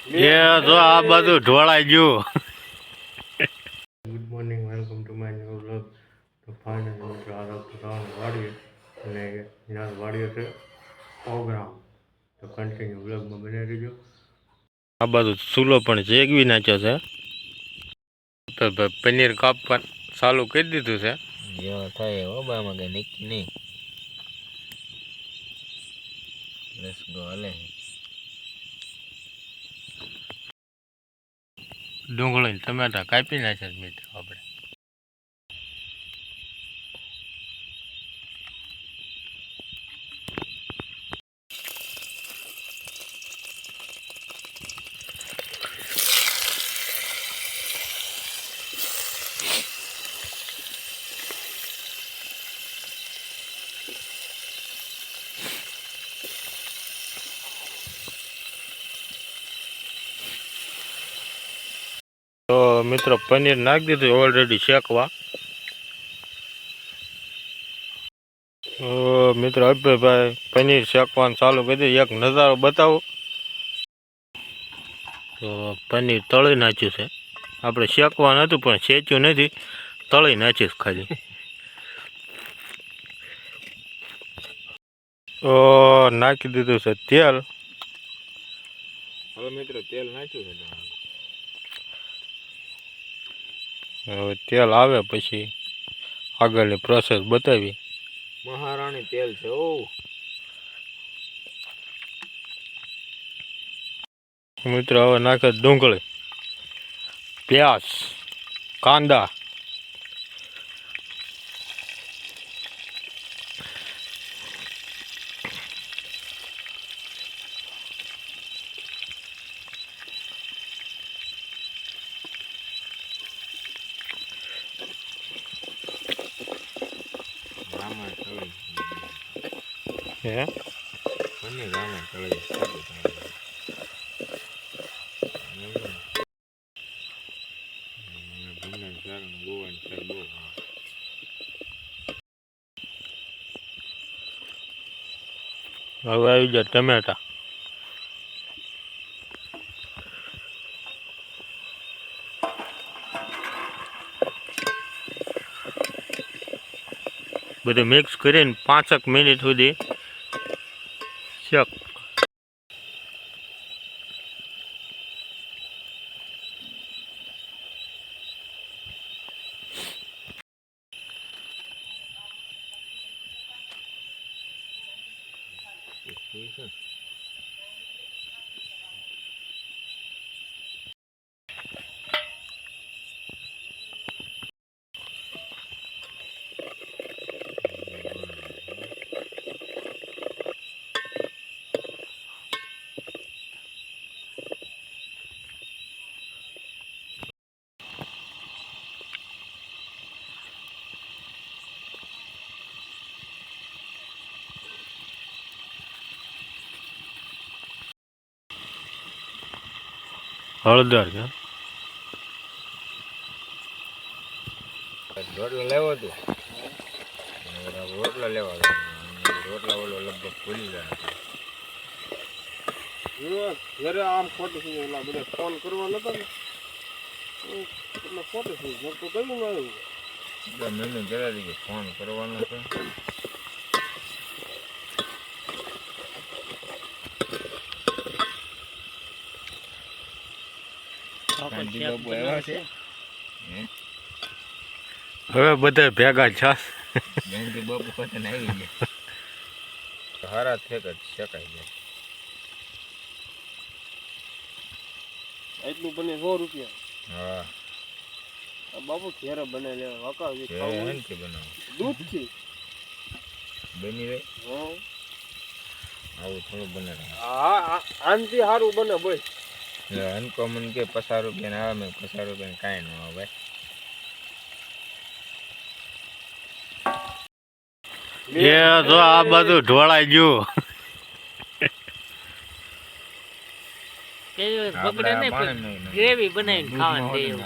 એ જો આ બધું ઢોળાઈ ગયું. Good morning, welcome to my new vlog. તો ફાઇનલી મિત્રો આ વખતે જવાનું વાડીએ અને ત્યાં વાડીએ છે પ્રોગ્રામ. તો કન્ટિન્યુ વ્લોગમાં બની રહીજો. આ બધું ચૂલો પણ જેગવી નાખ્યો છે. તો પનીર કાપવા ચાલુ કરી દીધું છે. જેવો થાય એવો બામાં કઈ નક્કી નહીં. લેટ્સ ગો હાલે. ડુંગળી ટમેટા કાપી નાખ્યા મિત્રો આપણે. તો મિત્રો પનીર નાખી દીધું ઓલરેડી શેકવા. મિત્રો અભયભાઈ પનીર શેકવાનું ચાલુ કરી દીધું. એક નજારો બતાવો. તો પનીર તળી નાખ્યું છે. આપણે શેકવાનું હતું પણ શેક્યું નથી, તળી નાખ્યું ખાલી. તો નાખી દીધું છે તેલ. હવે મિત્રો તેલ નાખ્યું છે. હવે તેલ આવે પછી આગળની પ્રોસેસ બતાવી. મહારાણી તેલ છે. ઓ મિત્રો હવે નાખે ડુંગળી, પ્યાજ, કાંદા. રામણ તળી હે પનીર રામણ તળી ભીંડાનું શાક ને ગોવાનું શાક બહુ હવે આવી જાય ટમેટા. બધું મિક્સ કરીને 5 મિનિટ સુધી શેક. છે. હળદર છે. રોટલો લેવો હતો, રોટલા લેવા રોટલા ઓલો લગભગ ભૂલી જાય. ઘરે આમ ખોટી થઈ એટલે બધા ફોન કરવા નતા ને એટલે ખોટી થઈ તો કયું આવ્યું મને જરા દીધે ફોન કરવાનો છે. હવે બધા ભેગા છે. ગાંધી બાપુ પાસે આવી ગયા. હારા થેક જ શકાય જાય. એટલું બને 100 રૂપિયા. હા બાપુ ઘેરે બને લેવા વકાવી એનથી બનાવો દૂધથી બની રહે. હા આવું થોડું બને. હા આનથી સારું બને ભાઈ. અનકોમન કે 50 રૂપિયા આવે, મેં 50 રૂપિયા કાંઈ ન આવે. એ જો આ બધું ઢોળાઈ ગયું. ગ્રેવી બનાવીને ખાવા દે.